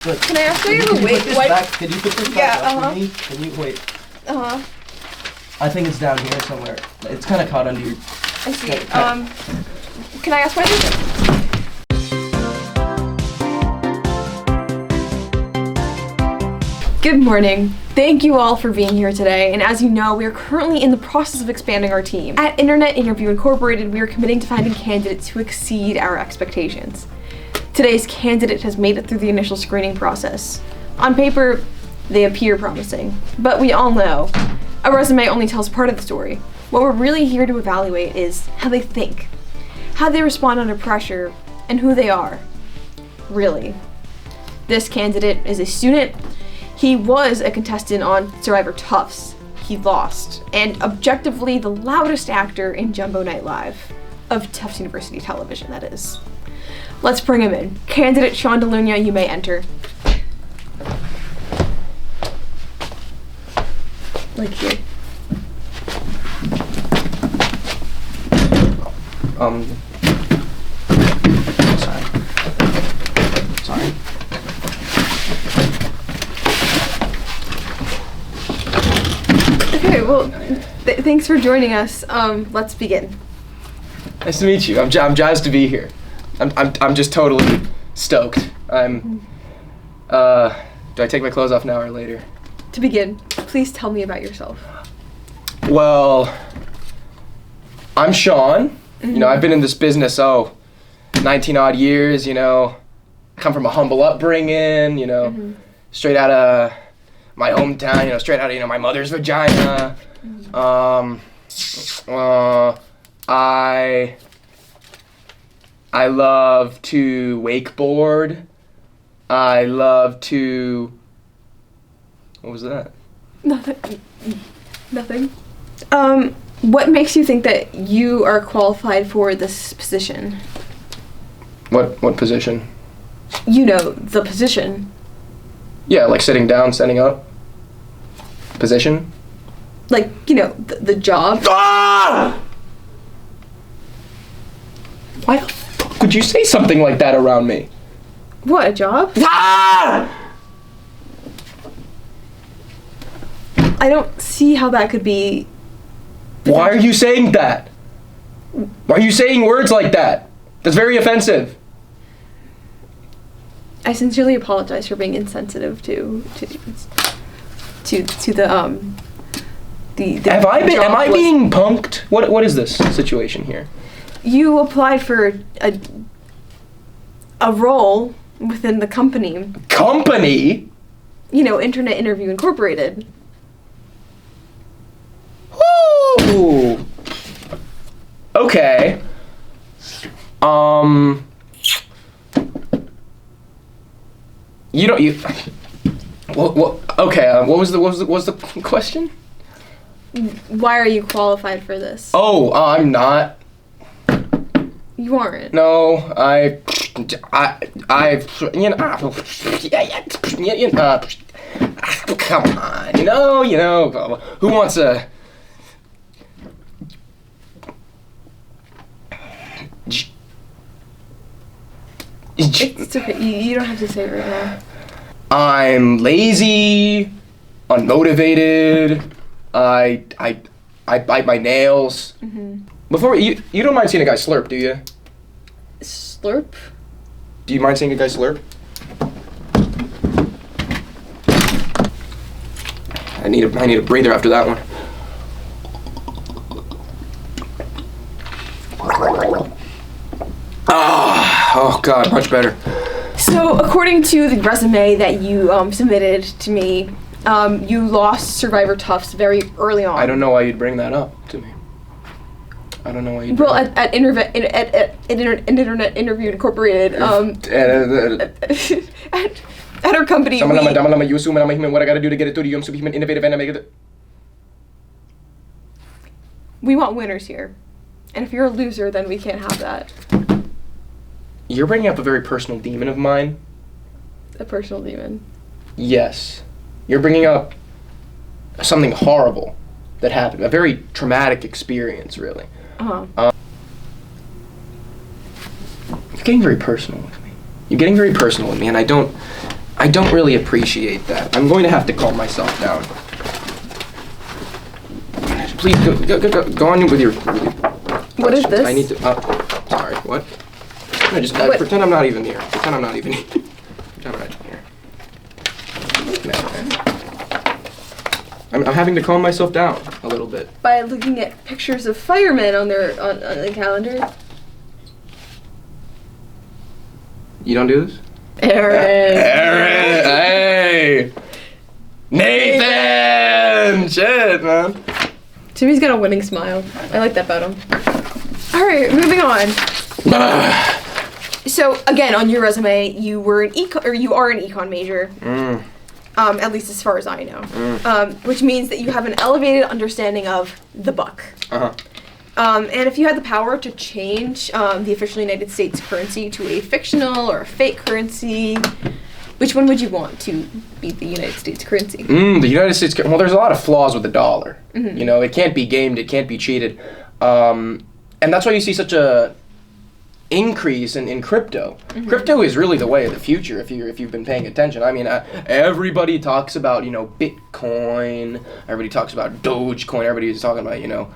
But Can I ask you to Can wait? you put this back up for me? Can you wait? I think it's down here somewhere. It's kind of caught under your... I see. Can I ask why this? Good morning. Thank you all for being here today, and as you know, we are currently in the process of expanding our team. At Internet Interview Incorporated, we are committing to finding candidates who exceed our expectations. Today's candidate has made it through the initial screening process. On paper, they appear promising, but we all know a resume only tells part of the story. What we're really here to evaluate is how they think, how they respond under pressure, and who they are. Really. This candidate is a student. He was a contestant on Survivor Tufts. He lost, and objectively the loudest actor in Jumbo Night Live, of Tufts University Television, that is. Let's bring him in. Candidate Sean DeLunia, you may enter. Like here. Sorry. Okay, well, thanks for joining us. Let's begin. Nice to meet you. I'm jazzed to be here. I'm just totally stoked. Do I take my clothes off now or later? To begin, please tell me about yourself. Well, I'm Sean. You know, I've been in this business, 19 odd years, you know. I come from a humble upbringing, you know, straight out of my hometown, you know, straight out of, my mother's vagina. I love to wakeboard. I love to... What was that? Nothing. What makes you think that you are qualified for this position? What position? You know, the position. Yeah, like sitting down, standing up. Position? Like, the job. Ah! Why the fuck would you say something like that around me? What, a job? Ah! I don't see how that could be... Why are you saying that? Why are you saying words like that? That's very offensive. I sincerely apologize for being insensitive to the Am I being punked? What is this situation here? You applied for a role within the company. Company? Internet Interview Incorporated. Ooh. Okay. Okay. What was the question? Why are you qualified for this? Oh, I'm not. You aren't. No, come on, who wants a... It's okay, you don't have to say it right now. I'm lazy, unmotivated, I bite my nails. Before, you don't mind seeing a guy slurp, do you? Slurp? Do you mind seeing a guy slurp? I need a breather after that one. Oh God, much better. So, according to the resume that you submitted to me, you lost Survivor Tufts very early on. I don't know why you'd bring that up to me. I don't know why you'd bring Well, at Internet Interview Incorporated, at our company, what I gotta do to get it through to you, I'm super human, innovative, and I make it... We want winners here. And if you're a loser, then we can't have that. You're bringing up a very personal demon of mine. A personal demon. Yes. You're bringing up something horrible that happened. A very traumatic experience, really. Uh-huh. You're getting very personal with me. You're getting very personal with me, and I don't I don't really appreciate that. I'm going to have to calm myself down. Please go on with your. What is this? I need to. Sorry. What? No, just pretend I'm not even here. Pretend I'm not even here. Pretend I'm not even here. I'm having to calm myself down a little bit. By looking at pictures of firemen on the calendar. You don't do this? Aaron! Hey! Nathan! Shit, man. Jimmy's got a winning smile. I like that about him. Alright, moving on. So, again, on your resume, you are an econ major. At least as far as I know. Which means that you have an elevated understanding of the buck. And if you had the power to change the official United States currency to a fictional or a fake currency, which one would you want to be the United States currency? The United States, well, there's a lot of flaws with the dollar. You know, it can't be gamed, it can't be cheated. And that's why you see such a increase in crypto. Crypto is really the way of the future if you've been paying attention. I mean, everybody talks about, you know, Bitcoin, everybody talks about Dogecoin, everybody's talking about, you know,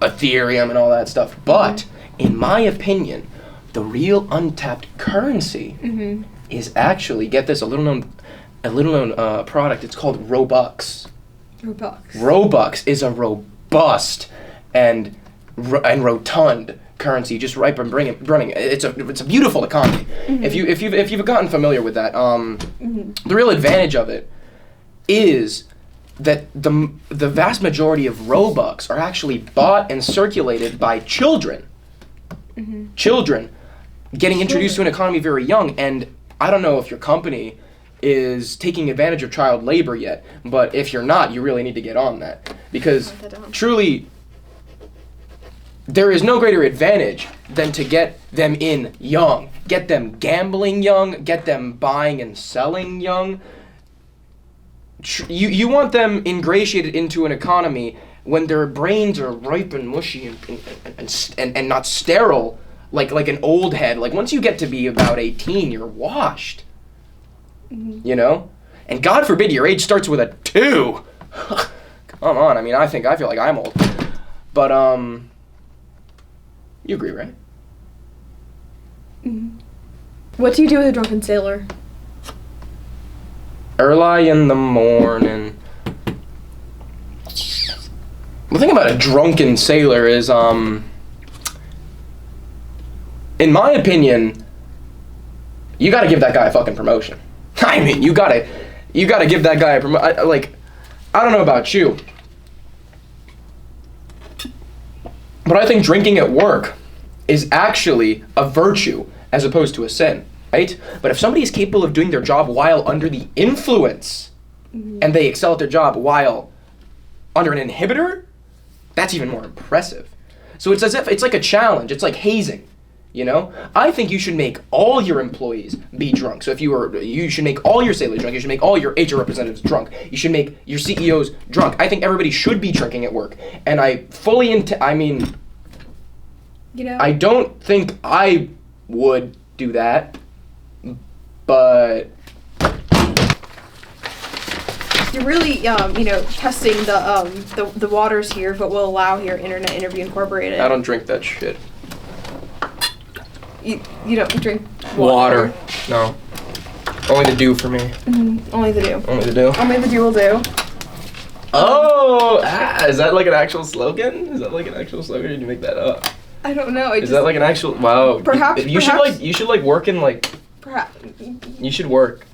Ethereum and all that stuff. But in my opinion, the real untapped currency is actually, get this, a little known product. It's called Robux. Robux is a robust and rotund currency, just ripe and running. It's a beautiful economy. If you've gotten familiar with that, the real advantage of it is that the vast majority of Robux are actually bought and circulated by children. Children getting introduced to an economy very young, and I don't know if your company is taking advantage of child labor yet, but if you're not, you really need to get on that, because truly there is no greater advantage than to get them in young, get them gambling young, get them buying and selling young. You want them ingratiated into an economy when their brains are ripe and mushy and not sterile, like an old head. Like, once you get to be about 18, you're washed. You know? And God forbid your age starts with a 2. Come on, I mean, I feel like I'm old. But, you agree, right? What do you do with a drunken sailor? Early in the morning. The thing about a drunken sailor is, in my opinion, you gotta give that guy a fucking promotion. I mean, you gotta give that guy a promotion. Like, I don't know about you, but I think drinking at work is actually a virtue as opposed to a sin, right? But if somebody is capable of doing their job while under the influence, and they excel at their job while under an inhibitor, that's even more impressive. So it's as if it's like a challenge. It's like hazing, you know? I think you should make all your employees be drunk. So you should make all your sailors drunk. You should make all your HR representatives drunk. You should make your CEOs drunk. I think everybody should be drinking at work. And I fully you know, I don't think I would do that, but you're really, testing the waters here of what we'll allow here, Internet Interview Incorporated. I don't drink that shit. You don't drink water? No. Only the dew for me. Only the dew. Only the dew. Only the dew will do. Oh! Is that like an actual slogan? Or did you make that up? I don't know. Is that like an actual? Wow. Perhaps. You should work in like. Perhaps. You should work.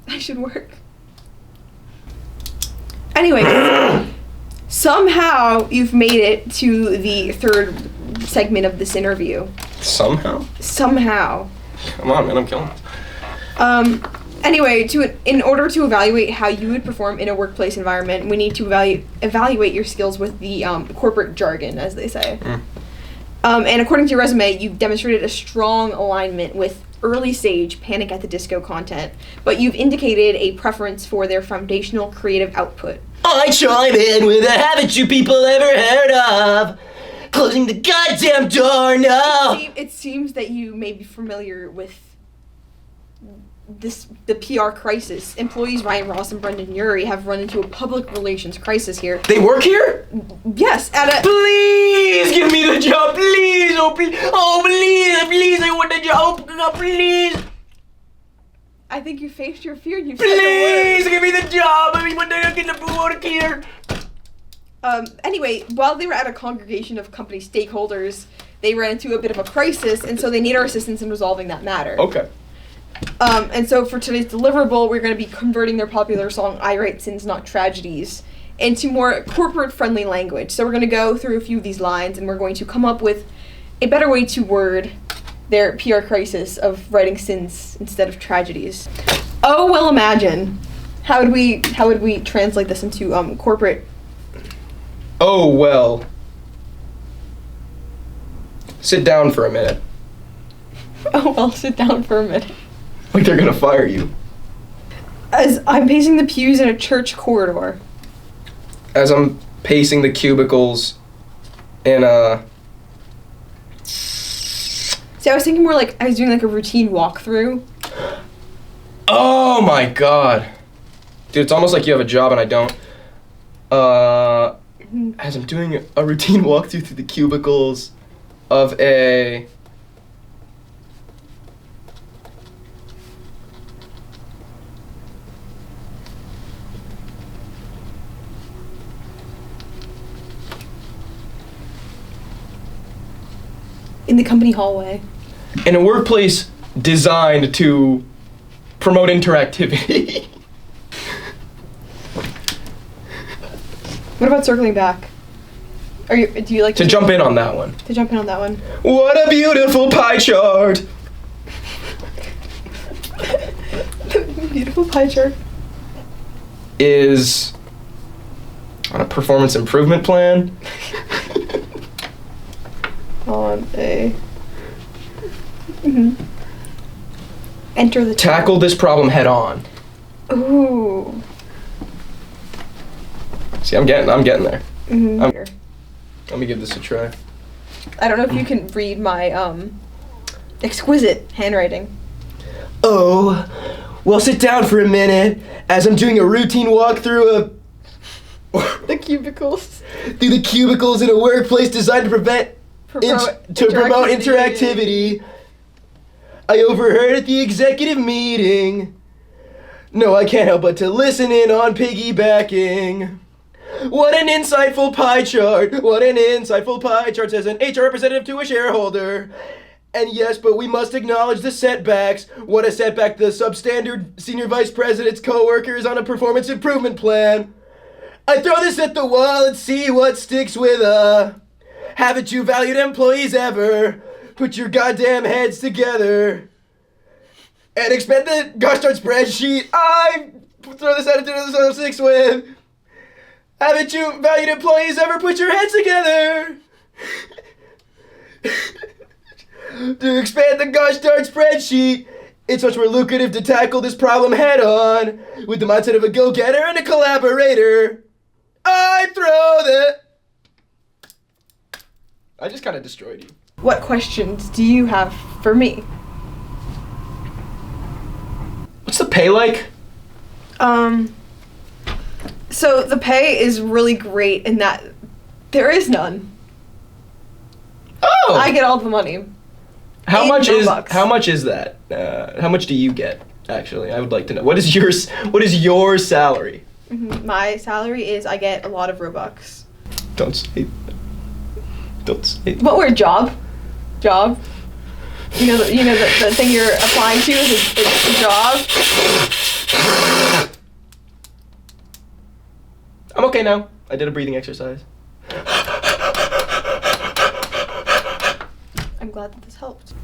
I should work. Anyway, somehow you've made it to the third segment of this interview. Somehow. Come on, man, I'm killing it. Anyway, in order to evaluate how you would perform in a workplace environment, we need to evaluate your skills with the corporate jargon, as they say. And according to your resume, you've demonstrated a strong alignment with early stage Panic at the Disco content, but you've indicated a preference for their foundational creative output. I chime in with a haven't you people ever heard of? Closing the goddamn door, no! It seems that you may be familiar with the PR crisis. Employees Ryan Ross and Brendan Urie have run into a public relations crisis here. They work here? Yes, Please give me the job, please! Oh, please! Oh, please! I want the job, please! I think you faced your fear. You Please give me the job! I mean, when I get to work here! Anyway, while they were at a congregation of company stakeholders, they ran into a bit of a crisis, and so they need our assistance in resolving that matter. Okay. And so for today's deliverable, we're going to be converting their popular song, I Write Sins, Not Tragedies, into more corporate-friendly language. So we're going to go through a few of these lines, and we're going to come up with a better way to word their PR crisis of writing sins instead of tragedies. Oh, well, imagine. How would we translate this into corporate? Oh, well. Sit down for a minute. Oh, well, sit down for a minute. Like they're gonna fire you. As I'm pacing the pews in a church corridor. As I'm pacing the cubicles in a... See, I was thinking more like I was doing like a routine walkthrough. Oh my god. Dude, it's almost like you have a job and I don't. As I'm doing a routine walkthrough through the cubicles of a... In the company hallway. In a workplace designed to promote interactivity. What about circling back? Do you like to jump in on that one? To jump in on that one. What a beautiful pie chart! Beautiful pie chart. Is on a performance improvement plan. On a... Enter the... Tackle this problem head on. Ooh. See, I'm getting there. Let me give this a try. I don't know if you can read my exquisite handwriting. Oh, well, sit down for a minute as I'm doing a routine walkthrough of the cubicles. Through the cubicles in a workplace designed to promote interactivity. I overheard at the executive meeting. No, I can't help but to listen in on piggybacking. What an insightful pie chart. What an insightful pie chart, says an HR representative to a shareholder. And yes, but we must acknowledge the setbacks. What a setback, the substandard senior vice president's co-workers on a performance improvement plan. I throw this at the wall and see what sticks with haven't you valued employees ever? Put your goddamn heads together and expend the gosh darn spreadsheet. I throw this out into 2006 with. Haven't you valued employees ever? Put your heads together to expand the gosh darn spreadsheet. It's much more lucrative to tackle this problem head on with the mindset of a go-getter and a collaborator. I just kind of destroyed you. What questions do you have for me? What's the pay like? So the pay is really great in that there is none. Oh! I get all the money. How much is $8. how much is that? How much do you get? Actually, I would like to know. What is your salary? My salary is I get a lot of Robux. Don't say. What word? Job? You know the thing you're applying to is a job. I'm okay now. I did a breathing exercise. I'm glad that this helped.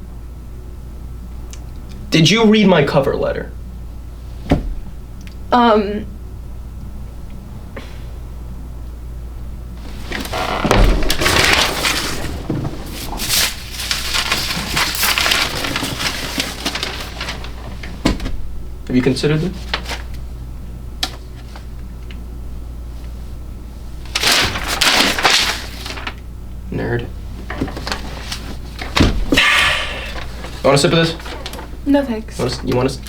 Did you read my cover letter? Have you considered it? Nerd. You want a sip of this? No thanks. You want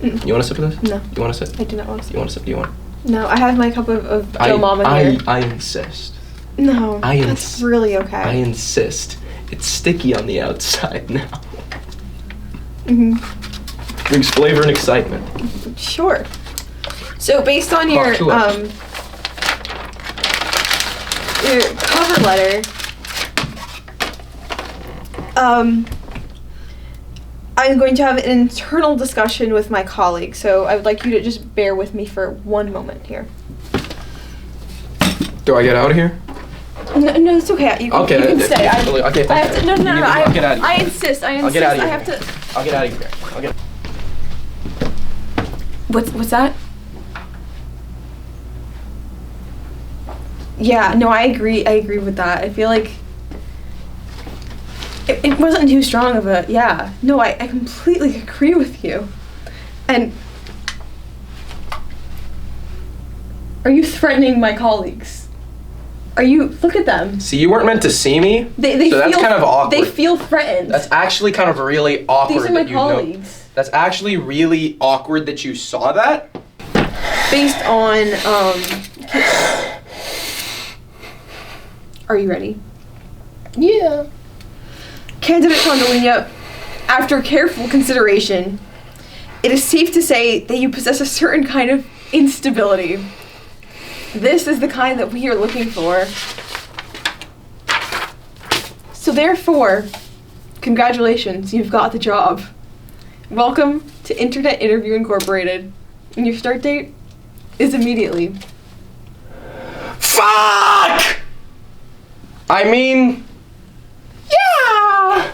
You want a sip of this? No. You want a sip? I do not want to. You want a sip? Do you want? No, I have my cup of Joe Mama here. I insist. No, I that's really okay. I insist. It's sticky on the outside now. Brings flavor and excitement. Sure. So based on your cover letter, I'm going to have an internal discussion with my colleague, so I would like you to just bear with me for one moment here. Do I get out of here? No, it's okay. You can stay. I have to, no. I'll get out of here. I insist. I'll get out of here. I have to. I'll get out of here. I'll get. What's that? Yeah, no, I agree. I agree with that. I feel like it wasn't too strong of a, yeah. No, I completely agree with you. And are you threatening my colleagues? Are you, look at them. See, you weren't meant to see me, so that's kind of awkward. They feel threatened. That's actually kind of really awkward. These are my colleagues. That's actually really awkward that you saw that. Based on, are you ready? Yeah. Candidate Condoleezza, after careful consideration, it is safe to say that you possess a certain kind of instability. This is the kind that we are looking for. So therefore, congratulations, you've got the job. Welcome to Internet Interview Incorporated. And your start date is immediately. Fuck! I mean, yeah!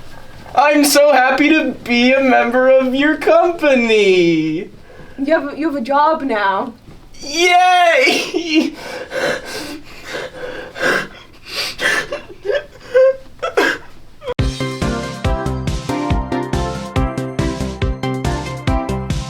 I'm so happy to be a member of your company. You have a job now. Yay!